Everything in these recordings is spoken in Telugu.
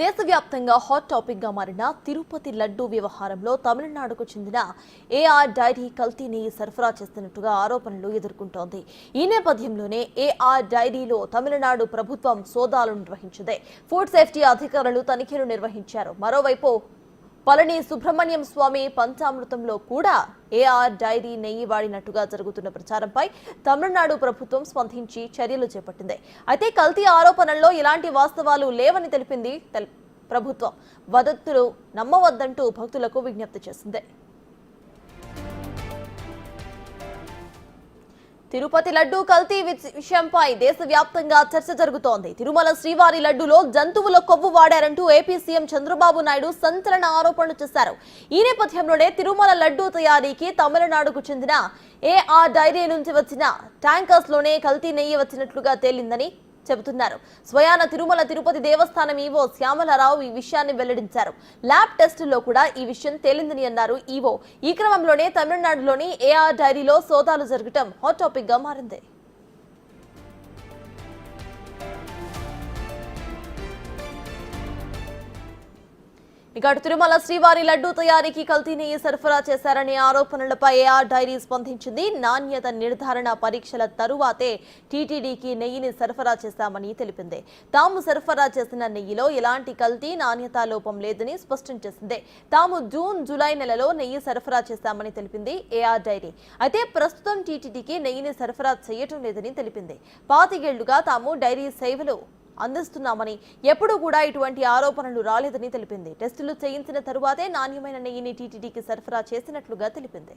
దేశవ్యాప్తంగా హాట్ టాపిక్ గా మారిన తిరుపతి లడ్డూ వ్యవహారంలో తమిళనాడుకు చెందిన ఏఆర్ డైరీ కల్తీ నెయ్యి సరఫరా చేస్తున్నట్టుగా ఆరోపణలు ఎదుర్కొంటోంది. ఈ నేపథ్యంలోనే ఏఆర్ డైరీలో తమిళనాడు ప్రభుత్వం సోదాలు నిర్వహించింది. ఫుడ్ సేఫ్టీ అధికారులు తనిఖీలు నిర్వహించారు. మరోవైపు పళని సుబ్రహ్మణ్యం స్వామి పంచామృతంలో కూడా ఏఆర్ డైరీ నెయ్యి వాడినట్టుగా జరుగుతున్న ప్రచారంపై తమిళనాడు ప్రభుత్వం స్పందించి చర్యలు చేపట్టింది. అయితే కల్తీ ఆరోపణల్లో ఎలాంటి వాస్తవాలు లేవని తెలిపింది ప్రభుత్వం. వదంతులు నమ్మవద్దంటూ భక్తులకు విజ్ఞప్తి చేసింది. తిరుపతి లడ్డూ కల్తీ విషయంపై దేశవ్యాప్తంగా చర్చ జరుగుతోంది. తిరుమల శ్రీవారి లడ్డూలో జంతువుల కొవ్వు వాడారంటూ ఏపీ సీఎం చంద్రబాబు నాయుడు సంచలన ఆరోపణలు చేశారు. ఈ నేపథ్యంలోనే తిరుమల లడ్డూ తయారీకి తమిళనాడుకు చెందిన ఏఆర్ డైరీ నుంచి వచ్చిన ట్యాంకర్స్ లోనే కల్తీ నెయ్యి వచ్చినట్లుగా తేలిందని చెబుతున్నారు. స్వయాన తిరుమల తిరుపతి దేవస్థానం ఈవో శ్యామలరావు ఈ విషయాన్ని వెల్లడించారు. ల్యాబ్ టెస్టుల్లో కూడా ఈ విషయం తేలిందని అన్నారు ఈవో. ఈ క్రమంలోనే తమిళనాడులోని ఏఆర్ డైరీలో సోదాలు జరగటం హాట్ టాపిక్ గా మారింది. ఇక తిరుమల శ్రీవారి లడ్డూ తయారీకి కల్తీ నెయ్యి సరఫరా చేశారనే ఆరోపణలపై ఏఆర్ డైరీ స్పందించింది. నాణ్యత నిర్ధారణ పరీక్షల తరువాతే టీటీడీకి నెయ్యిని సరఫరా చేశామని తెలిపింది. తాము సరఫరా చేసిన నెయ్యిలో ఎలాంటి కల్తీ నాణ్యత లోపం లేదని స్పష్టం చేసింది. తాము జూన్ జూలై నెలలో నెయ్యి సరఫరా చేశామని తెలిపింది ఏఆర్ డైరీ. అయితే ప్రస్తుతం టీటీడీకి నెయ్యిని సరఫరా చేయటం లేదని తెలిపింది. 25 ఏళ్లుగా తాము డైరీ సేవలు అందిస్తున్నామని, ఎప్పుడూ కూడా ఇటువంటి ఆరోపణలు రాలేదని తెలిపింది. టెస్టులు చేయించిన తరువాతే నాణ్యమైన నెయ్యిని టీటీడీకి సరఫరా చేసినట్లుగా తెలిపింది.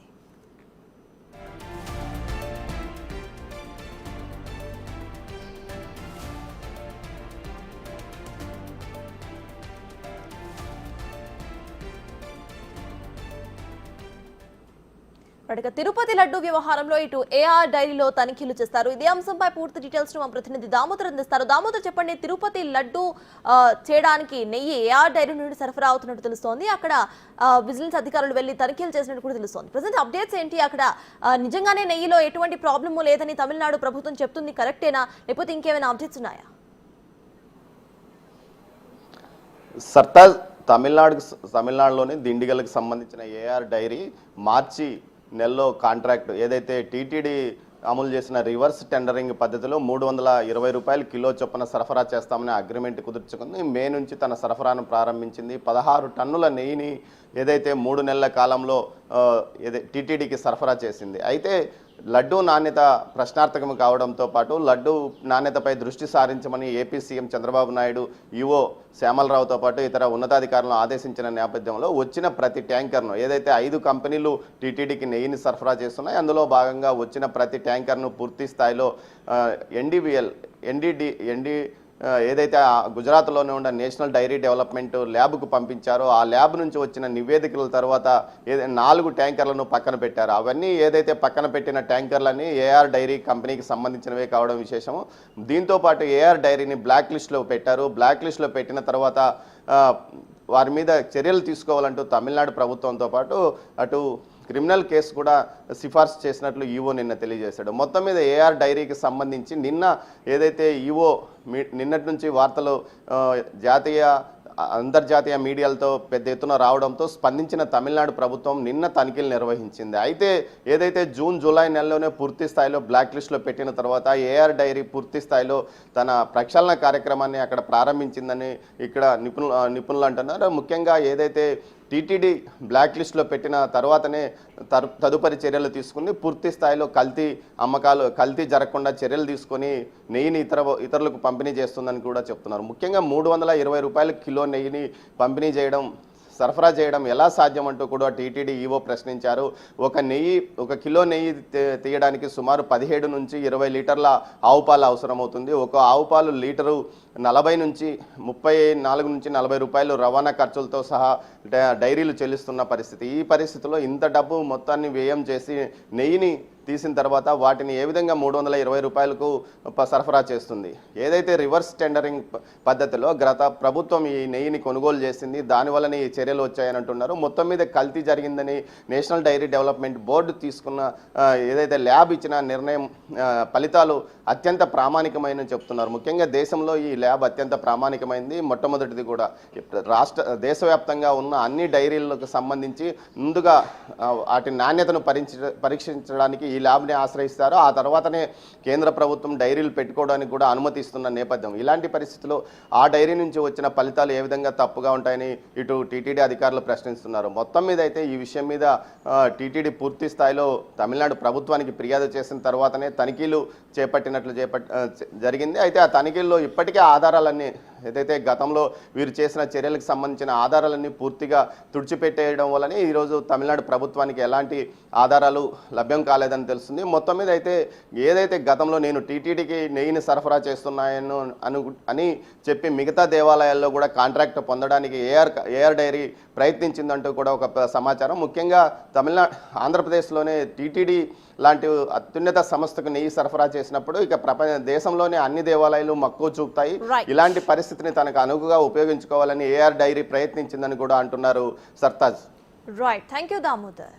తిరుపతి లడ్డూ వ్యవహారంలో ఇటు ఏఆర్ డైరీలో తనిఖీలు చేస్తారు. ఇదే అంశంపై పూర్తి డీటెయిల్స్ మా ప్రతినిధి దామోదర్ అందిస్తారు. దామోదర్, చెప్పండి, తిరుపతి లడ్డూ చేయడానికి నెయ్యి ఏఆర్ డైరీ నుండి సరఫరా అవుతున్నట్టు తెలుస్తోంది. అక్కడ విజిలెన్స్ అధికారులు వెళ్లి తనిఖీలు చేసినట్టు కూడా తెలుస్తోంది. ప్రజెంట్ అప్డేట్స్ ఏంటి? అక్కడ నిజంగానే నెయ్యిలో ఎటువంటి ప్రాబ్లమ్ లేదని తమిళనాడు ప్రభుత్వం చెప్తుంది, కరెక్టేనా, లేకపోతే ఇంకేమైనా అప్డేట్స్ ఉన్నాయా? సర్తాజ్ తమిళనాడులోని దిండిగల్కి సంబంధించిన ఏఆర్ డైరీ మార్చి నెలలో కాంట్రాక్ట్ ఏదైతే టీటీడీ అమలు చేసిన రివర్స్ టెండరింగ్ పద్ధతిలో 320 రూపాయలు కిలో చొప్పున సరఫరా చేస్తామని అగ్రిమెంట్ కుదుర్చుకుంది. మే నుంచి తన సరఫరాను ప్రారంభించింది. 16 టన్నుల నెయ్యిని ఏదైతే 3 నెలల కాలంలో టీటీడీకి సరఫరా చేసింది. అయితే లడ్డూ నాణ్యత ప్రశ్నార్థకం కావడంతో పాటు లడ్డూ నాణ్యతపై దృష్టి సారించమని AP CM Chandrababu Naidu EO శ్యామలరావుతో పాటు ఇతర ఉన్నతాధికారులను ఆదేశించిన నేపథ్యంలో వచ్చిన ప్రతి ట్యాంకర్ను ఏదైతే 5 కంపెనీలు టీటీడీకి నెయ్యిని సరఫరా చేస్తున్నాయి, అందులో భాగంగా వచ్చిన ప్రతి ట్యాంకర్ను పూర్తి స్థాయిలో ఏదైతే గుజరాత్లోనే ఉన్న నేషనల్ డైరీ డెవలప్మెంట్ ల్యాబ్కు పంపించారో ఆ ల్యాబ్ నుంచి వచ్చిన నివేదికల తర్వాత 4 ట్యాంకర్లను పక్కన పెట్టారు. అవన్నీ ఏదైతే పక్కన పెట్టిన ట్యాంకర్లని ఏఆర్ డైరీ కంపెనీకి సంబంధించినవే కావడం విశేషము. దీంతోపాటు ఏఆర్ డైరీని బ్లాక్ లిస్ట్లో పెట్టారు. బ్లాక్ లిస్ట్లో పెట్టిన తర్వాత వారి మీద చర్యలు తీసుకోవాలంటూ తమిళనాడు ప్రభుత్వంతో పాటు అటు క్రిమినల్ కేసు కూడా సిఫార్సు చేసినట్లు ఈవో నిన్న తెలియజేశాడు. మొత్తం మీద ఏఆర్ డైరీకి సంబంధించి నిన్న ఏదైతే ఈవో నిన్నటి నుంచి వార్తలు జాతీయ అంతర్జాతీయ మీడియాలతో పెద్ద ఎత్తున రావడంతో స్పందించిన తమిళనాడు ప్రభుత్వం నిన్న తనిఖీలు నిర్వహించింది. అయితే ఏదైతే జూన్ జూలై నెలలోనే పూర్తి స్థాయిలో బ్లాక్ లిస్ట్లో పెట్టిన తర్వాత ఏఆర్ డైరీ పూర్తి స్థాయిలో తన ప్రక్షాళన కార్యక్రమాన్ని అక్కడ ప్రారంభించిందని ఇక్కడ నిపుణులు అంటున్నారు. ముఖ్యంగా ఏదైతే టీటీడీ బ్లాక్ లిస్ట్లో పెట్టిన తర్వాతనే తదుపరి చర్యలు తీసుకుని పూర్తి స్థాయిలో కల్తీ జరగకుండా చర్యలు తీసుకొని నెయ్యిని ఇతరులకు పంపిణీ చేస్తుందని కూడా చెప్తున్నారు. ముఖ్యంగా 320 రూపాయల కిలో నెయ్యిని సరఫరా చేయడం ఎలా సాధ్యమంటూ కూడా టీటీడీ ఈవో ప్రశ్నించారు. ఒక కిలో నెయ్యి తీయడానికి సుమారు 17 నుంచి 20 లీటర్ల ఆవు పాలు అవసరమవుతుంది. ఒక ఆవు పాలు లీటరు 40 నుంచి 34 నుంచి 40 రూపాయలు రవాణా ఖర్చులతో సహా డైరీలు చెల్లిస్తున్న పరిస్థితి. ఈ పరిస్థితిలో ఇంత డబ్బు మొత్తాన్ని వ్యయం చేసి నెయ్యిని తీసిన తర్వాత వాటిని ఏ విధంగా 320 రూపాయలకు సరఫరా చేస్తుంది? ఏదైతే రివర్స్ టెండరింగ్ పద్ధతిలో గత ప్రభుత్వం ఈ నెయ్యిని కొనుగోలు చేసింది, దానివల్లనే ఈ చర్యలు వచ్చాయని అంటున్నారు. మొత్తం మీద కల్తీ జరిగిందని నేషనల్ డైరీ డెవలప్మెంట్ బోర్డు తీసుకున్న ఏదైతే ల్యాబ్ ఇచ్చిన నిర్ణయం ఫలితాలు అత్యంత ప్రామాణికమైన చెప్తున్నారు. ముఖ్యంగా దేశంలో ఈ ల్యాబ్ అత్యంత ప్రామాణికమైంది, మొట్టమొదటిది కూడా. దేశవ్యాప్తంగా ఉన్న అన్ని డైరీలకు సంబంధించి ముందుగా వాటి నాణ్యతను పరీక్షించడానికి ఈ ల్యాబ్ని ఆశ్రయిస్తారు. ఆ తర్వాతనే కేంద్ర ప్రభుత్వం డైరీలు పెట్టుకోవడానికి కూడా అనుమతిస్తున్న నేపథ్యం. ఇలాంటి పరిస్థితుల్లో ఆ డైరీ నుంచి వచ్చిన ఫలితాలు ఏ విధంగా తప్పుగా ఉంటాయని ఇటు టీటీడీ అధికారులు ప్రశ్నిస్తున్నారు. మొత్తం మీద అయితే ఈ విషయం మీద టీటీడీ పూర్తి స్థాయిలో తమిళనాడు ప్రభుత్వానికి ఫిర్యాదు చేసిన తర్వాతనే తనిఖీలు చేపట్టినట్లు జరిగింది. అయితే ఆ తనిఖీల్లో ఇప్పటికే ఆధారాలన్నీ ఏదైతే గతంలో వీరు చేసిన చర్యలకు సంబంధించిన ఆధారాలన్నీ పూర్తిగా తుడిచిపెట్టేయడం వల్లనే ఈరోజు తమిళనాడు ప్రభుత్వానికి ఎలాంటి ఆధారాలు లభ్యం కాలేదని తెలుస్తుంది. మొత్తం మీద అయితే ఏదైతే గతంలో నేను టీటీడీకి నెయ్యిని సరఫరా చేస్తున్నాయను అని చెప్పి మిగతా దేవాలయాల్లో కూడా కాంట్రాక్ట్ పొందడానికి ఏఆర్ డైరీ ప్రయత్నించిందంటూ కూడా ఒక సమాచారం. ముఖ్యంగా ఆంధ్రప్రదేశ్లోనే టీటీడీ లాంటి అత్యున్నత సంస్థకు నెయ్యి సరఫరా చేసినప్పుడు ఇక దేశంలోనే అన్ని దేవాలయాలు మక్కువ చూపుతాయి. ఇలాంటి పరిస్థితిని తనకు అనుగుగా ఉపయోగించుకోవాలని ఏఆర్ డైరీ ప్రయత్నించిందని కూడా అంటున్నారు Sartaj. Right, thank you Damodar.